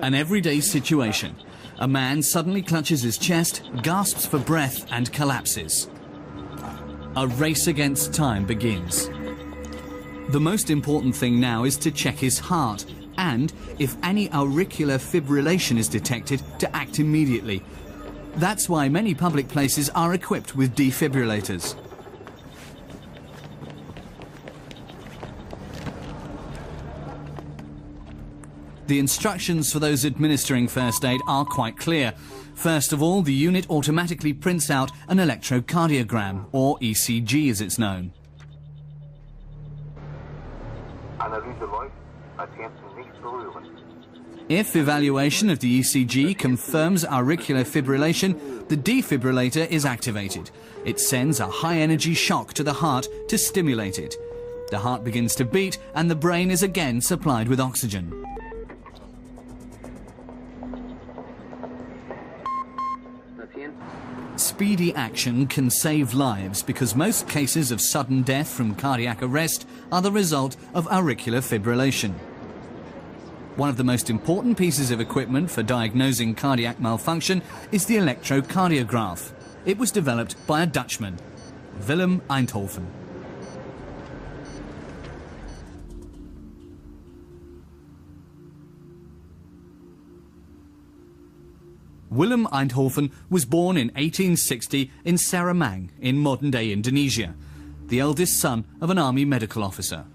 An everyday situation. A man suddenly clutches his chest, gasps for breath and collapses. A race against time begins. The most important thing now is to check his heart and, if any auricular fibrillation is detected, to act immediately. That's why many public places are equipped with defibrillators. The instructions for those administering first aid are quite clear. First of all, the unit automatically prints out an electrocardiogram, or ECG as it's known. If evaluation of the ECG confirms auricular fibrillation, the defibrillator is activated. It sends a high-energy shock to the heart to stimulate it. The heart begins to beat and the brain is again supplied with oxygen. Speedy action can save lives because most cases of sudden death from cardiac arrest are the result of auricular fibrillation. One of the most important pieces of equipment for diagnosing cardiac malfunction is the electrocardiograph. It was developed by a Dutchman, Willem Einthoven. Willem Einthoven was born in 1860 in Saramang in modern-day Indonesia, the eldest son of an army medical officer.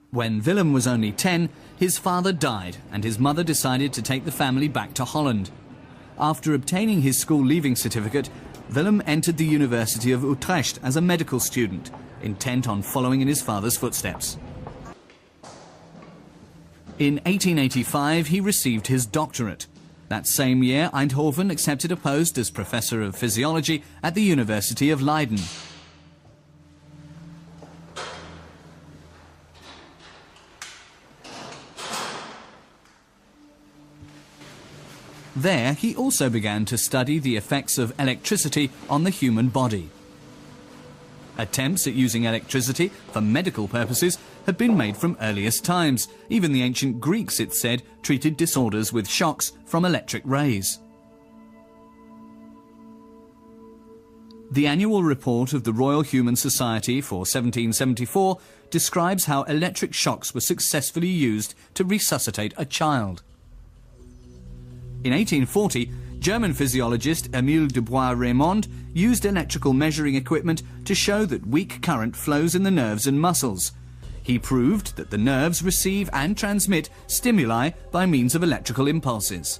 When Willem was only 10, his father died and his mother decided to take the family back to Holland. After obtaining his school leaving certificate, Willem entered the University of Utrecht as a medical student, intent on following in his father's footsteps. In 1885, he received his doctorate. That same year, Einthoven accepted a post as Professor of Physiology at the University of Leiden. There, he also began to study the effects of electricity on the human body. Attempts at using electricity for medical purposes had been made from earliest times. Even the ancient Greeks, it said, treated disorders with shocks from electric rays. The annual report of the Royal Human Society for 1774 describes how electric shocks were successfully used to resuscitate a child. In 1840, German physiologist Emile de Bois-Reymond used electrical measuring equipment to show that weak current flows in the nerves and muscles. He proved that the nerves receive and transmit stimuli by means of electrical impulses.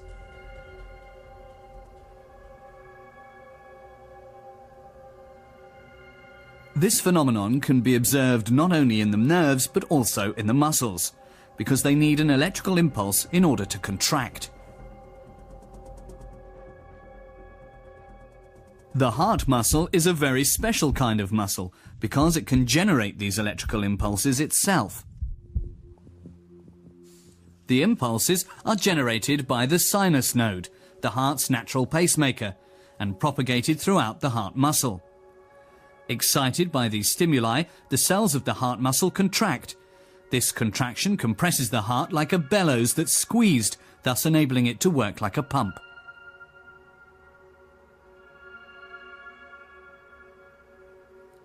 This phenomenon can be observed not only in the nerves but also in the muscles, because they need an electrical impulse in order to contract. The heart muscle is a very special kind of muscle because it can generate these electrical impulses itself. The impulses are generated by the sinus node, the heart's natural pacemaker, and propagated throughout the heart muscle. Excited by these stimuli, the cells of the heart muscle contract. This contraction compresses the heart like a bellows that's squeezed, thus enabling it to work like a pump.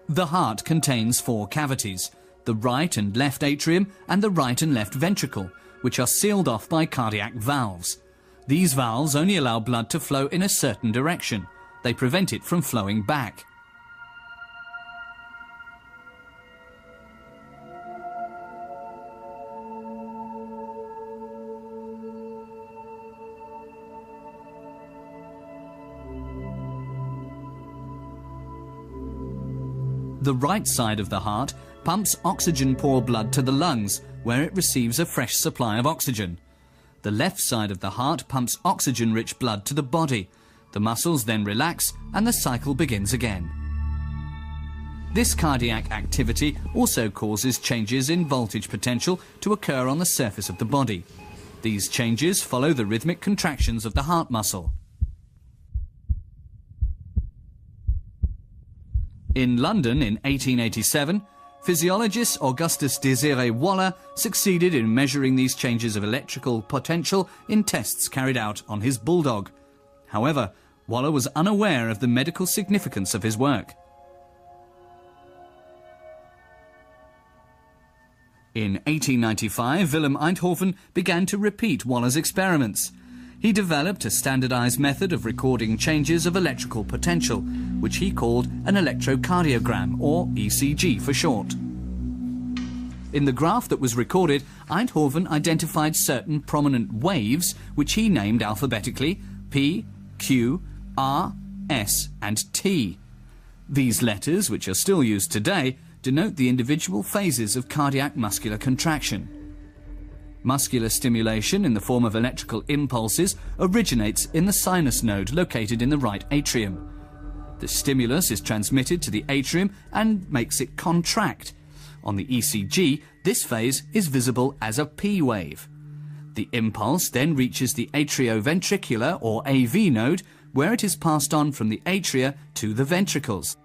The heart contains 4 cavities, the right and left atrium and the right and left ventricle, which are sealed off by cardiac valves. These valves only allow blood to flow in a certain direction. They prevent it from flowing back. The right side of the heart pumps oxygen-poor blood to the lungs, where it receives a fresh supply of oxygen. The left side of the heart pumps oxygen-rich blood to the body. The muscles then relax and the cycle begins again. This cardiac activity also causes changes in voltage potential to occur on the surface of the body. These changes follow the rhythmic contractions of the heart muscle. In London in 1887, physiologist Augustus Désiré Waller succeeded in measuring these changes of electrical potential in tests carried out on his bulldog. However, Waller was unaware of the medical significance of his work. In 1895, Willem Einthoven began to repeat Waller's experiments. He developed a standardized method of recording changes of electrical potential, which he called an electrocardiogram, or ECG for short. In the graph that was recorded, Einthoven identified certain prominent waves, which he named alphabetically P, Q, R, S and T. These letters, which are still used today, denote the individual phases of cardiac muscular contraction. Muscular stimulation in the form of electrical impulses originates in the sinus node located in the right atrium. The stimulus is transmitted to the atrium and makes it contract. On the ECG, this phase is visible as a P wave. The impulse then reaches the atrioventricular or AV node, where it is passed on from the atria to the ventricles.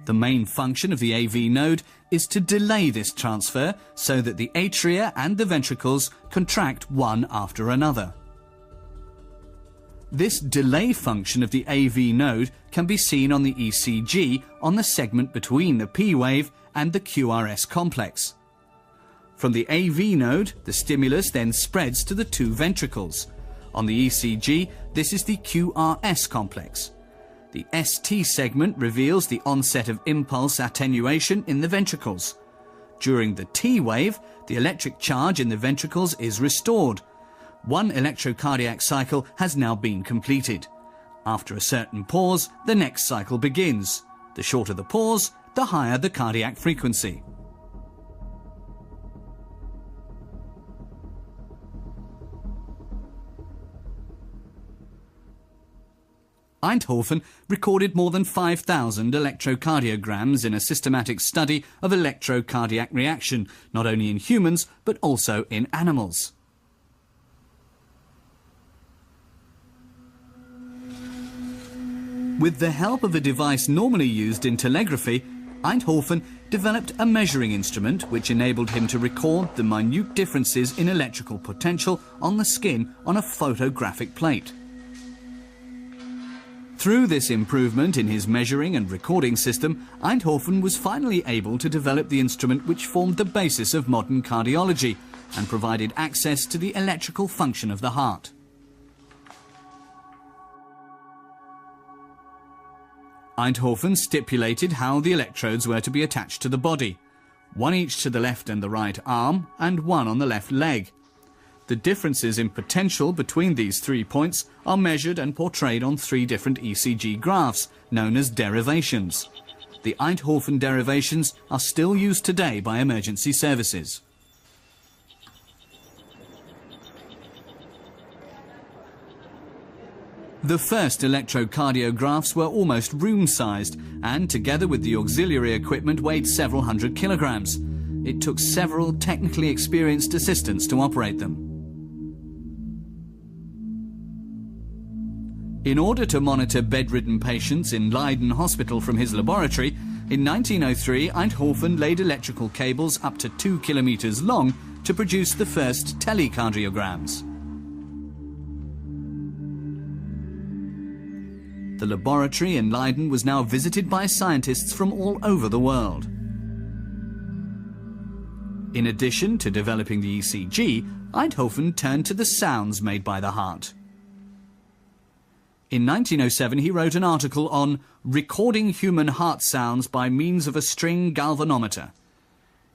The main function of the AV node is to delay this transfer so that the atria and the ventricles contract one after another. This delay function of the AV node can be seen on the ECG on the segment between the P wave and the QRS complex. From the AV node, the stimulus then spreads to the two ventricles. On the ECG, this is the QRS complex. The ST segment reveals the onset of impulse attenuation in the ventricles. During the T wave, the electric charge in the ventricles is restored. One electrocardiac cycle has now been completed. After a certain pause, the next cycle begins. The shorter the pause, the higher the cardiac frequency. Einthoven recorded more than 5,000 electrocardiograms in a systematic study of electrocardiac reaction, not only in humans but also in animals. With the help of a device normally used in telegraphy, Einthoven developed a measuring instrument which enabled him to record the minute differences in electrical potential on the skin on a photographic plate. Through this improvement in his measuring and recording system, Einthoven was finally able to develop the instrument which formed the basis of modern cardiology and provided access to the electrical function of the heart. Einthoven stipulated how the electrodes were to be attached to the body, one each to the left and the right arm and one on the left leg. The differences in potential between these 3 points are measured and portrayed on 3 different ECG graphs, known as derivations. The Einthoven derivations are still used today by emergency services. The first electrocardiographs were almost room-sized and, together with the auxiliary equipment, weighed several hundred kilograms. It took several technically experienced assistants to operate them. In order to monitor bedridden patients in Leiden Hospital from his laboratory, in 1903 Einthoven laid electrical cables up to 2 kilometers long to produce the first telecardiograms. The laboratory in Leiden was now visited by scientists from all over the world. In addition to developing the ECG, Einthoven turned to the sounds made by the heart. In 1907, he wrote an article on recording human heart sounds by means of a string galvanometer.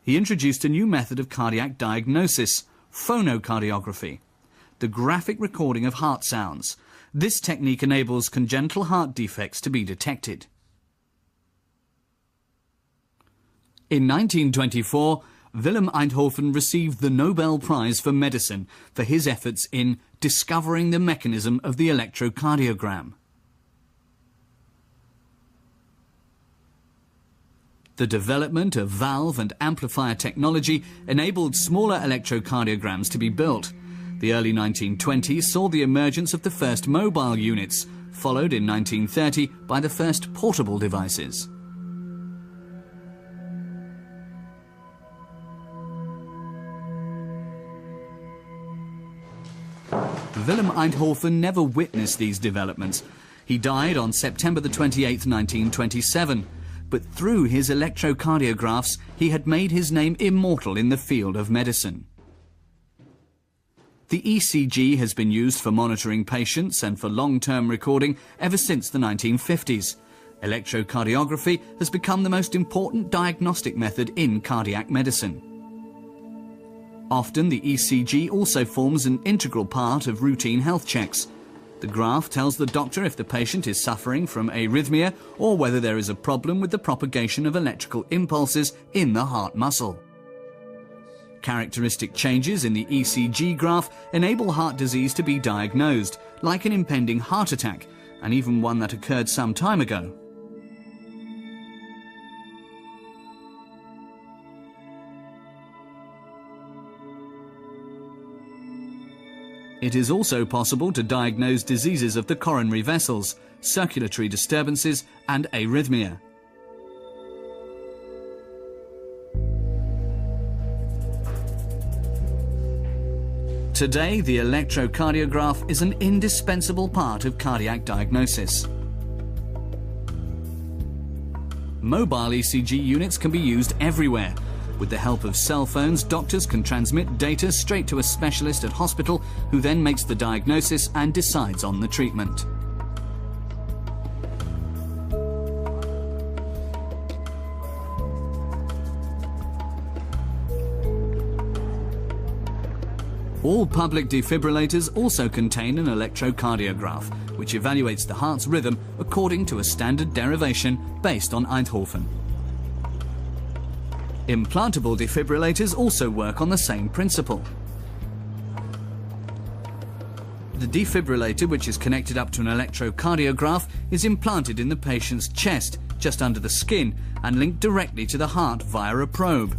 He introduced a new method of cardiac diagnosis, phonocardiography, the graphic recording of heart sounds. This technique enables congenital heart defects to be detected. In 1924, Willem Einthoven received the Nobel Prize for Medicine for his efforts in discovering the mechanism of the electrocardiogram. The development of valve and amplifier technology enabled smaller electrocardiograms to be built. The early 1920s saw the emergence of the first mobile units, followed in 1930 by the first portable devices. Willem Einthoven never witnessed these developments. He died on September the 28th, 1927. But through his electrocardiographs, he had made his name immortal in the field of medicine. The ECG has been used for monitoring patients and for long-term recording ever since the 1950s. Electrocardiography has become the most important diagnostic method in cardiac medicine. Often the ECG also forms an integral part of routine health checks. The graph tells the doctor if the patient is suffering from arrhythmia or whether there is a problem with the propagation of electrical impulses in the heart muscle. Characteristic changes in the ECG graph enable heart disease to be diagnosed, like an impending heart attack, and even one that occurred some time ago. It is also possible to diagnose diseases of the coronary vessels, circulatory disturbances, and arrhythmia. Today, the electrocardiograph is an indispensable part of cardiac diagnosis. Mobile ECG units can be used everywhere. With the help of cell phones, doctors can transmit data straight to a specialist at hospital who then makes the diagnosis and decides on the treatment. All public defibrillators also contain an electrocardiograph, which evaluates the heart's rhythm according to a standard derivation based on Einthoven. Implantable defibrillators also work on the same principle. The defibrillator, which is connected up to an electrocardiograph, is implanted in the patient's chest, just under the skin, and linked directly to the heart via a probe.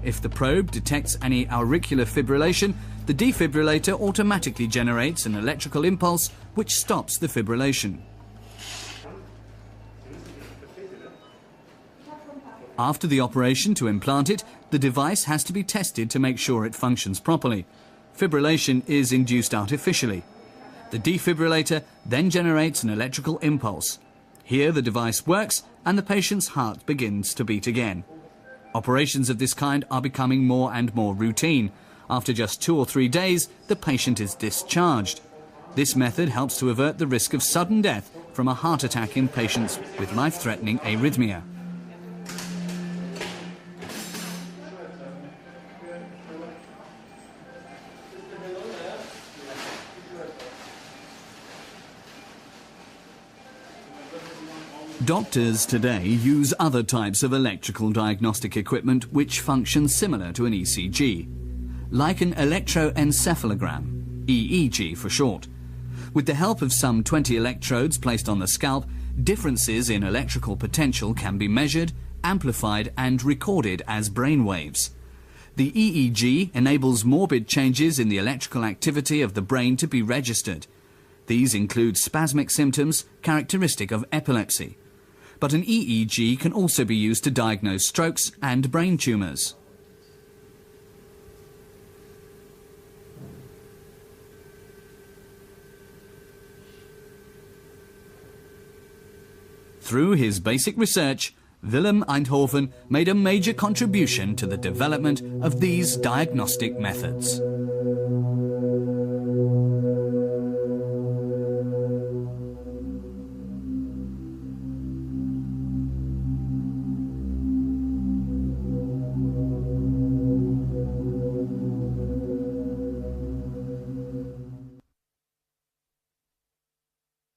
If the probe detects any auricular fibrillation, the defibrillator automatically generates an electrical impulse which stops the fibrillation. After the operation to implant it, the device has to be tested to make sure it functions properly. Fibrillation is induced artificially. The defibrillator then generates an electrical impulse. Here the device works and the patient's heart begins to beat again. Operations of this kind are becoming more and more routine. After just 2 or 3 days, the patient is discharged. This method helps to avert the risk of sudden death from a heart attack in patients with life-threatening arrhythmia. Doctors today use other types of electrical diagnostic equipment which function similar to an ECG, like an electroencephalogram, EEG for short. With the help of some 20 electrodes placed on the scalp, differences in electrical potential can be measured, amplified and recorded as brainwaves. The EEG enables morbid changes in the electrical activity of the brain to be registered. These include spasmic symptoms characteristic of epilepsy. But an EEG can also be used to diagnose strokes and brain tumours. Through his basic research, Willem Einthoven made a major contribution to the development of these diagnostic methods.